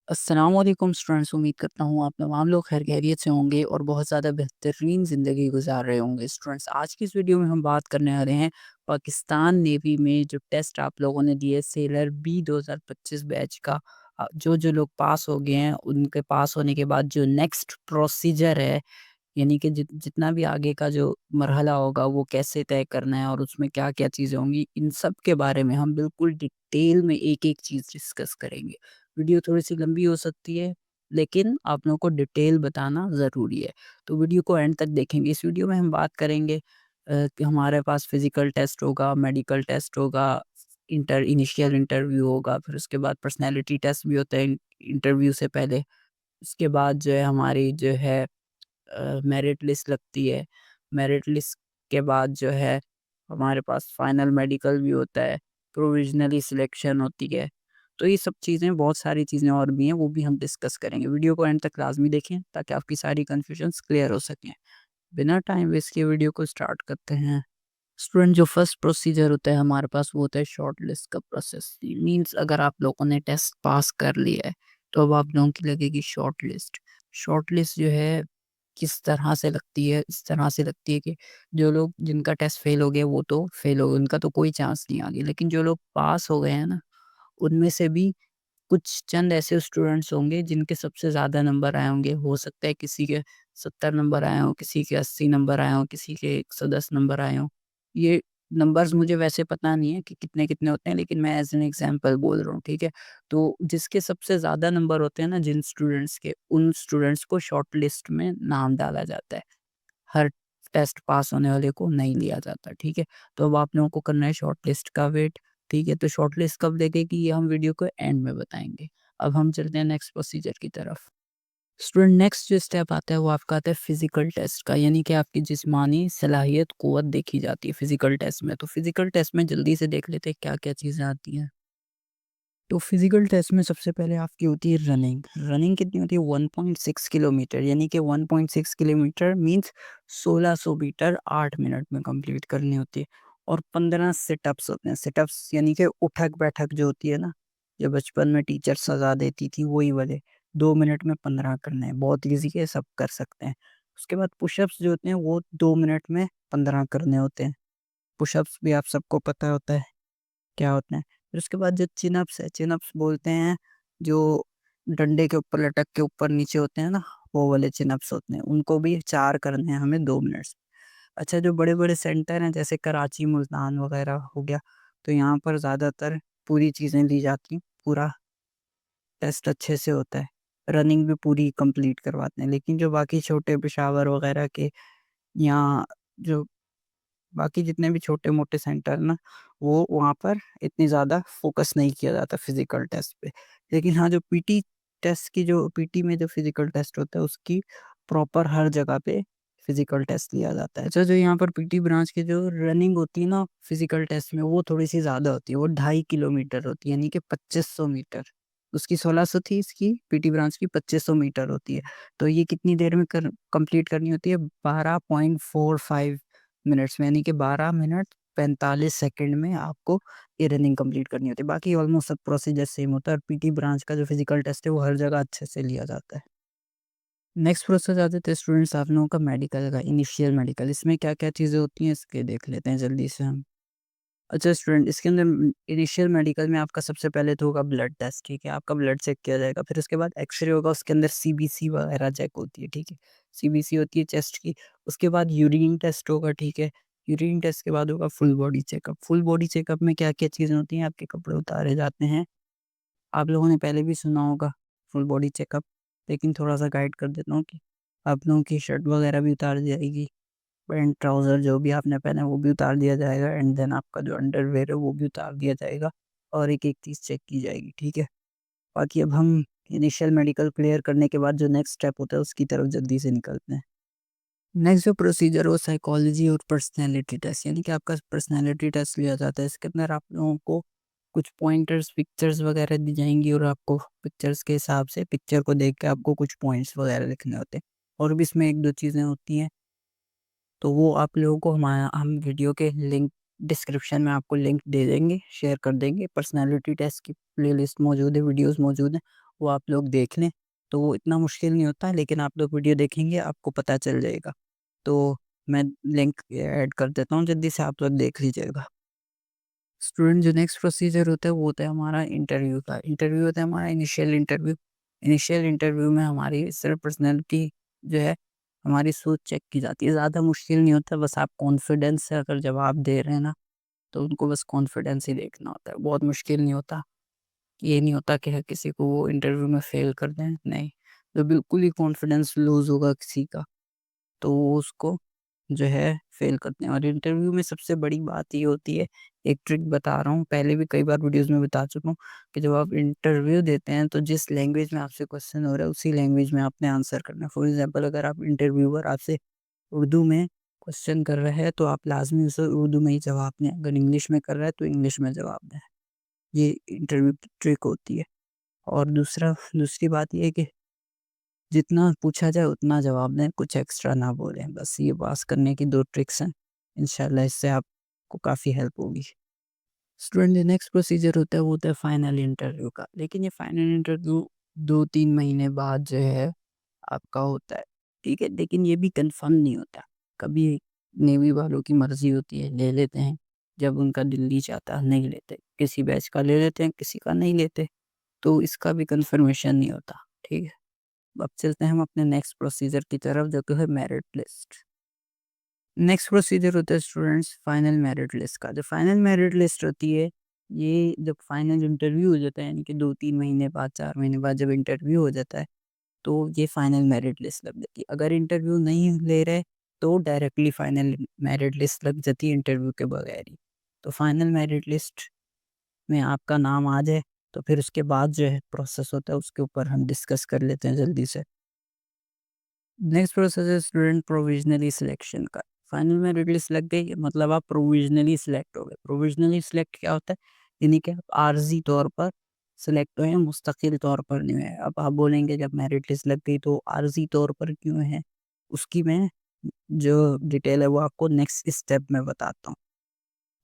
अस्सलाम वालेकुम स्टूडेंट्स, उम्मीद करता हूँ आप तमाम लोग खैर खैरियत से होंगे और बहुत ज़्यादा बेहतरीन ज़िंदगी गुजार रहे होंगे। स्टूडेंट्स, आज की इस वीडियो में हम बात करने वाले हैं पाकिस्तान नेवी में जो टेस्ट आप लोगों ने दिए सेलर बी 2025 बैच का। जो लोग पास हो गए हैं उनके पास होने के बाद जो नेक्स्ट प्रोसीजर है, यानी कि जितना भी आगे का जो मरहला होगा वो कैसे तय करना है और उसमें क्या-क्या चीज़ें होंगी, इन सब के बारे में हम बिल्कुल डिटेल में एक-एक चीज़ डिस्कस करेंगे। वीडियो थोड़ी-सी लंबी हो सकती है, लेकिन आप लोगों को डिटेल बताना ज़रूरी है, तो वीडियो को एंड तक देखेंगे। इस वीडियो में हम बात करेंगे कि हमारे पास फिज़िकल टेस्ट होगा, मेडिकल टेस्ट होगा, इनिशियल इंटरव्यू होगा, फिर उसके बाद पर्सनैलिटी टेस्ट भी होता है इंटरव्यू से पहले। उसके बाद जो है हमारी जो है मेरिट लिस्ट लगती है। मेरिट लिस्ट के बाद जो है हमारे पास फाइनल मेडिकल भी होता है, प्रोविज़नली सिलेक्शन होती है। तो ये सब चीज़ें, बहुत सारी चीज़ें और भी हैं, वो भी हम डिस्कस करेंगे। वीडियो को एंड तक लाज़मी देखें ताकि आपकी सारी कन्फ्यूजन्स क्लियर हो सकें। बिना टाइम वेस्ट किए वीडियो को स्टार्ट करते हैं। स्टूडेंट, जो फर्स्ट प्रोसीजर होता है हमारे पास वो होता है शॉर्ट लिस्ट का प्रोसेस। मीन्स अगर आप लोगों ने टेस्ट पास कर लिया है तो अब आप लोगों की लगेगी शॉर्ट लिस्ट। शॉर्ट लिस्ट जो है किस तरह से लगती है? इस तरह से लगती है कि जो लोग जिनका टेस्ट फेल हो गया वो तो फेल हो गए, उनका तो कोई चांस नहीं आगे, लेकिन जो लोग पास हो गए हैं ना, उनमें से भी कुछ चंद ऐसे स्टूडेंट्स होंगे जिनके सबसे ज़्यादा नंबर आए होंगे। हो सकता है किसी के 70 नंबर आए हों, किसी के 80 नंबर आए हों, किसी के 110 नंबर आए हों। ये नंबर्स मुझे वैसे पता नहीं है कि कितने-कितने होते हैं, लेकिन मैं एज़ एन एग्ज़ाम्पल बोल रहा हूँ, ठीक है? तो जिसके सबसे ज़्यादा नंबर होते हैं ना जिन स्टूडेंट्स के, उन स्टूडेंट्स को शॉर्ट लिस्ट में नाम डाला जाता है। हर टेस्ट पास होने वाले को नहीं लिया जाता, ठीक है? तो अब आप लोगों को करना है शॉर्ट लिस्ट का वेट, ठीक है? तो शॉर्ट लिस्ट कब लगेगी ये हम वीडियो को एंड में बताएँगे। अब हम चलते हैं नेक्स्ट प्रोसीजर की तरफ। स्टूडेंट, नेक्स्ट जो स्टेप आता है वो आपका आता है फिज़िकल टेस्ट का, यानी कि आपकी जिस्मानी सलाहियत, क़ुव्वत देखी जाती है फिज़िकल टेस्ट में। तो फिज़िकल टेस्ट में जल्दी से देख लेते हैं क्या-क्या चीज़ें आती हैं। तो फिज़िकल टेस्ट में सबसे पहले आपकी होती है रनिंग। रनिंग कितनी होती है? 1.6 किलोमीटर, यानी कि 1.6 किलोमीटर मीन्स 1600 मीटर 8 मिनट में कंप्लीट करनी होती है। और 15 सिटअप्स होते हैं। सिटअप्स यानी कि उठक-बैठक जो होती है ना, जो बचपन में टीचर सज़ा देती थी वही वाले। 2 मिनट में 15 करने हैं, बहुत ईज़ी है, सब कर सकते हैं। उसके बाद पुशअप्स जो होते हैं वो 2 मिनट में 15 करने होते हैं। पुशअप्स भी आप सबको पता होता है क्या होते हैं। फिर उसके बाद जो चिन-अप्स है, चिन-अप्स बोलते हैं, जो डंडे के ऊपर लटक के ऊपर नीचे होते हैं ना, वो वाले चिन-अप्स होते हैं। उनको भी 4 करने हैं हमें 2 मिनट से। अच्छा, जो बड़े-बड़े सेंटर हैं जैसे कराची, मुल्तान वगैरह हो गया, तो यहाँ पर ज़्यादातर पूरी चीज़ें ली जाती हैं, पूरा टेस्ट अच्छे से होता है। रनिंग भी पूरी कंप्लीट करवाते हैं। लेकिन जो बाकी छोटे पेशावर वगैरह के, या जो बाकी जितने भी छोटे-मोटे सेंटर ना, वो वहाँ पर इतनी ज़्यादा फ़ोकस नहीं किया जाता फ़िज़िकल टेस्ट पे। लेकिन हाँ, जो पीटी टेस्ट की, जो पीटी में जो फ़िज़िकल टेस्ट होता है उसकी प्रॉपर हर जगह पे फ़िज़िकल टेस्ट लिया जाता है। अच्छा, जो यहाँ पर पीटी ब्रांच की जो रनिंग होती है ना फ़िज़िकल टेस्ट में, वो थोड़ी-सी ज़्यादा होती है, वो 2.5 किलोमीटर होती है, यानी कि 2500 मीटर। उसकी 1600 थी, इसकी पीटी ब्रांच की 2500 मीटर होती है। तो ये कितनी देर में कंप्लीट करनी होती है? 12.45 मिनट्स में, यानी कि 12 मिनट 45 सेकंड में आपको ये रनिंग कंप्लीट करनी होती है। बाकी ऑलमोस्ट सब प्रोसीजर सेम होता है और पीटी ब्रांच का जो फिजिकल टेस्ट है वो हर जगह अच्छे से लिया जाता है। नेक्स्ट प्रोसेस आ जाते हैं स्टूडेंट्स आप लोगों का मेडिकल का, इनिशियल मेडिकल। इसमें क्या-क्या चीज़ें होती हैं इसके देख लेते हैं जल्दी से हम। अच्छा स्टूडेंट, इसके अंदर इनिशियल मेडिकल में आपका सबसे पहले तो होगा ब्लड टेस्ट, ठीक है? आपका ब्लड चेक किया जाएगा, फिर उसके बाद एक्स-रे होगा, उसके अंदर सीबीसी वगैरह चेक होती है, ठीक है? सीबीसी होती है चेस्ट की, उसके बाद यूरिन टेस्ट होगा, ठीक है? यूरिन टेस्ट के बाद होगा full body checkup. Full body checkup में क्या-क्या चीज़ें होती हैं? आपके कपड़े उतारे जाते हैं, आप लोगों ने पहले भी सुना होगा फुल बॉडी चेकअप, लेकिन थोड़ा-सा गाइड कर देता हूँ कि आप लोगों की शर्ट वगैरह भी उतार दी जाएगी। पैंट, ट्राउज़र जो भी आपने पहना है वो भी उतार दिया जाएगा, एंड देन आपका जो अंडरवियर है वो भी उतार दिया जाएगा और एक-एक चीज़ चेक की जाएगी, ठीक है? बाकी अब हम इनिशियल मेडिकल क्लियर करने के बाद जो नेक्स्ट स्टेप होता है उसकी तरफ जल्दी से निकलते हैं। नेक्स्ट जो प्रोसीजर है वो साइकोलॉजी और पर्सनैलिटी टेस्ट, यानी कि आपका पर्सनैलिटी टेस्ट लिया जाता है। इसके अंदर आप लोगों को कुछ पॉइंटर्स, पिक्चर्स वगैरह दी जाएँगी और आपको पिक्चर्स के हिसाब से, पिक्चर को देख के आपको कुछ पॉइंट्स वगैरह लिखने होते हैं। और भी इसमें 1-2 चीज़ें होती हैं, तो वो आप लोगों को हम वीडियो के लिंक, डिस्क्रिप्शन में आपको लिंक दे देंगे, शेयर कर देंगे। पर्सनैलिटी टेस्ट की प्लेलिस्ट मौजूद है, वीडियोज़ मौजूद हैं, वो आप लोग देख लें, तो वो इतना मुश्किल नहीं होता, लेकिन आप लोग वीडियो देखेंगे आपको पता चल जाएगा। तो मैं लिंक ऐड कर देता हूँ, जल्दी से आप लोग देख लीजिएगा। स्टूडेंट जो नेक्स्ट प्रोसीजर होता है वो होता है हमारा इंटरव्यू का। इंटरव्यू होता है हमारा इनिशियल इंटरव्यू। इनिशियल इंटरव्यू में हमारी सिर्फ पर्सनैलिटी जो है, हमारी सोच चेक की जाती है। ज़्यादा मुश्किल नहीं होता, बस आप कॉन्फिडेंस से अगर जवाब दे रहे हैं ना, तो उनको बस कॉन्फिडेंस ही देखना होता है। बहुत मुश्किल नहीं होता। ये नहीं होता कि किसी को वो इंटरव्यू में फ़ेल कर दें, नहीं। तो बिल्कुल ही कॉन्फिडेंस लूज़ होगा किसी का, तो वो उसको जो है फ़ेल करते हैं। और इंटरव्यू में सबसे बड़ी बात ये होती है, एक ट्रिक बता रहा हूँ, पहले भी कई बार वीडियोज़ में बता चुका हूँ कि जब आप इंटरव्यू देते हैं तो जिस लैंग्वेज में आपसे क्वेश्चन हो रहा है उसी लैंग्वेज में आपने आंसर करना है। फॉर एग्ज़ाम्पल अगर आप इंटरव्यूअर आपसे उर्दू में क्वेश्चन कर रहा है तो आप लाज़मी उसे उर्दू में ही जवाब दें, अगर इंग्लिश में कर रहा है तो इंग्लिश में जवाब दें। ये इंटरव्यू की ट्रिक होती है। और दूसरी बात ये है कि जितना पूछा जाए उतना जवाब दें, कुछ एक्स्ट्रा ना बोलें। बस ये पास करने की 2 ट्रिक्स हैं। इंशाल्लाह इससे आपको काफ़ी हेल्प होगी। स्टूडेंट जो नेक्स्ट प्रोसीजर होता है वो होता है फाइनल इंटरव्यू का। लेकिन ये फाइनल इंटरव्यू 2-3 महीने बाद जो है आपका होता है, ठीक है? लेकिन ये भी कन्फर्म नहीं होता। कभी नेवी वालों की मर्ज़ी होती है, ले लेते हैं, जब उनका दिल नहीं चाहता नहीं लेते। किसी बैच का ले लेते हैं, किसी का नहीं लेते, तो इसका भी कन्फर्मेशन नहीं होता, ठीक है? अब चलते हैं हम अपने नेक्स्ट प्रोसीजर की तरफ, जो कि है मेरिट लिस्ट। नेक्स्ट प्रोसीजर होता है स्टूडेंट्स फाइनल मेरिट लिस्ट का। जो फाइनल मेरिट लिस्ट होती है, ये जब फाइनल इंटरव्यू हो जाता है, यानी कि 2-3 महीने बाद, 4 महीने बाद जब इंटरव्यू हो जाता है, तो ये फाइनल मेरिट लिस्ट लग जाती है। अगर इंटरव्यू नहीं ले रहे, तो डायरेक्टली फाइनल मेरिट लिस्ट लग जाती है इंटरव्यू के बगैर ही। तो फाइनल मेरिट लिस्ट में आपका नाम आ जाए, तो फिर उसके बाद जो है प्रोसेस होता है, उसके ऊपर हम डिस्कस कर लेते हैं जल्दी से। नेक्स्ट प्रोसेस है स्टूडेंट प्रोविजनली सिलेक्शन का। फाइनल मेरिट लिस्ट लग गई, मतलब आप प्रोविजनली सिलेक्ट हो गए। प्रोविजनली सिलेक्ट क्या होता है? यानी कि आप आर्जी तौर पर सिलेक्ट हुए हैं, मुस्तकिल तौर पर नहीं हुए हैं। अब आप बोलेंगे जब मेरिट लिस्ट लग गई तो आर्जी तौर पर क्यों है? उसकी मैं जो डिटेल है वो आपको नेक्स्ट स्टेप में बताता हूँ।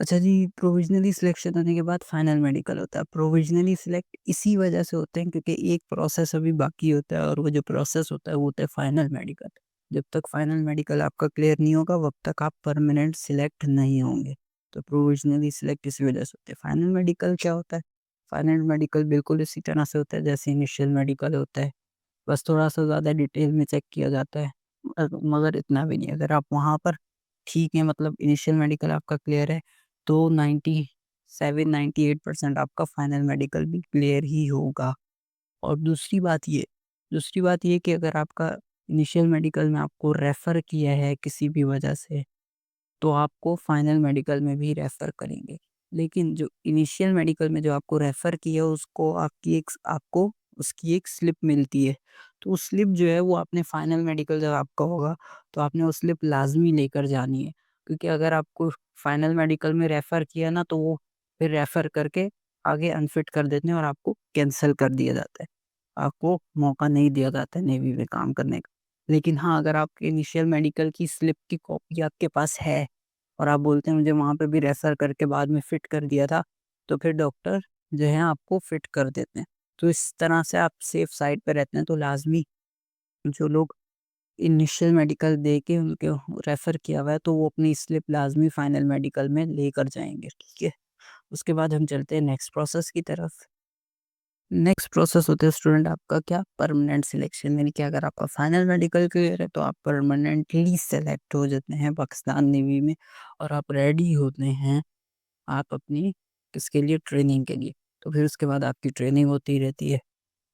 अच्छा जी, प्रोविज़नली सिलेक्शन होने के बाद फाइनल मेडिकल होता है। प्रोविज़नली सिलेक्ट इसी वजह से होते हैं क्योंकि एक प्रोसेस अभी बाकी होता है, और वो जो प्रोसेस होता है वो होता है फाइनल मेडिकल। जब तक फाइनल मेडिकल आपका क्लियर नहीं होगा, वब तक आप परमानेंट सिलेक्ट नहीं होंगे। तो प्रोविज़नली सिलेक्ट इसी वजह से होते हैं। फाइनल मेडिकल क्या होता है? फाइनल मेडिकल बिल्कुल इसी तरह से होता है जैसे इनिशियल मेडिकल होता है। बस थोड़ा-सा ज़्यादा डिटेल में चेक किया जाता है। मगर इतना भी नहीं। अगर आप वहाँ पर ठीक है, मतलब इनिशियल मेडिकल आपका क्लियर है, तो 97-98% आपका फाइनल मेडिकल भी क्लियर ही होगा। और दूसरी बात ये कि अगर आपका इनिशियल मेडिकल में आपको रेफ़र किया है किसी भी वजह से, तो आपको फाइनल मेडिकल में भी रेफ़र करेंगे। लेकिन जो इनिशियल मेडिकल में जो आपको रेफ़र किया उसको आपको उसकी एक स्लिप मिलती है। तो वो स्लिप जो है वो आपने फाइनल मेडिकल जब आपका होगा, तो आपने वो स्लिप लाज़मी लेकर जानी है। क्योंकि अगर आपको फाइनल मेडिकल में रेफ़र किया ना, तो वो फिर रेफ़र करके आगे अनफिट कर देते हैं और आपको कैंसल कर दिया जाता है। आपको मौका नहीं दिया जाता है नेवी में काम करने का। लेकिन हाँ, अगर आपके इनिशियल मेडिकल की स्लिप की कॉपी आपके पास है और आप बोलते हैं मुझे वहाँ पे भी रेफ़र करके बाद में फ़िट कर दिया था, तो फिर डॉक्टर जो है आपको फ़िट कर देते हैं। तो इस तरह से आप सेफ साइड पे रहते हैं, तो लाज़मी जो लोग इनिशियल मेडिकल दे के उनके रेफ़र किया हुआ है, तो वो अपनी स्लिप लाज़मी फाइनल मेडिकल में लेकर जाएँगे, ठीक है? उसके बाद हम चलते हैं नेक्स्ट प्रोसेस की तरफ। नेक्स्ट प्रोसेस होता है स्टूडेंट आपका क्या? परमानेंट सिलेक्शन, यानी कि अगर आपका फाइनल मेडिकल क्लियर है तो आप परमानेंटली सेलेक्ट हो जाते हैं पाकिस्तान नेवी में, और आप रेडी होते हैं आप अपनी किसके लिए? ट्रेनिंग के लिए। तो फिर उसके बाद आपकी ट्रेनिंग होती रहती है,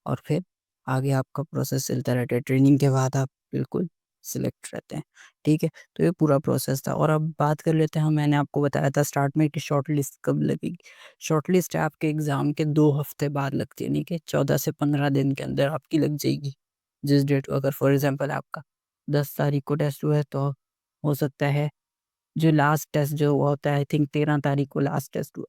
और फिर आगे आपका प्रोसेस चलता रहता है। ट्रेनिंग के बाद आप बिल्कुल सिलेक्ट रहते हैं, ठीक है? तो ये पूरा प्रोसेस था। और अब बात कर लेते हैं, मैंने आपको बताया था स्टार्ट में कि शॉर्ट लिस्ट कब लगेगी। शॉर्ट लिस्ट आपके एग्ज़ाम के 2 हफ़्ते बाद लगती है, यानी कि 14 से 15 दिन के अंदर आपकी लग जाएगी। जिस डेट को, अगर फॉर एग्ज़ाम्पल आपका 10 तारीख को टेस्ट हुआ है, तो हो सकता है जो लास्ट टेस्ट जो हुआ होता है, आई थिंक 13 तारीख को लास्ट टेस्ट हुआ।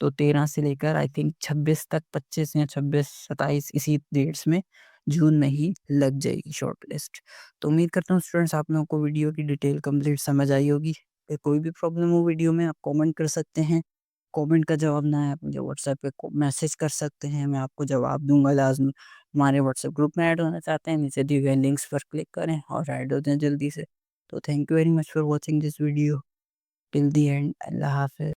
तो 13 से लेकर आई थिंक 26 तक, 25 या 26-27 इसी डेट्स में, जून में ही लग जाएगी शॉर्ट लिस्ट। तो उम्मीद करता हूँ स्टूडेंट्स आप लोगों को वीडियो की डिटेल कंप्लीट समझ आई होगी। अगर कोई भी प्रॉब्लम हो वीडियो में आप कमेंट कर सकते हैं। कमेंट का जवाब ना है, आप मुझे व्हाट्सएप पे मैसेज कर सकते हैं, मैं आपको जवाब दूंगा लाजमी। हमारे व्हाट्सएप ग्रुप में ऐड होना चाहते हैं, नीचे दिए गए लिंक्स पर क्लिक करें और ऐड हो जाएं जल्दी से। तो thank you very much for watching this video till the and. Allah Hafiz.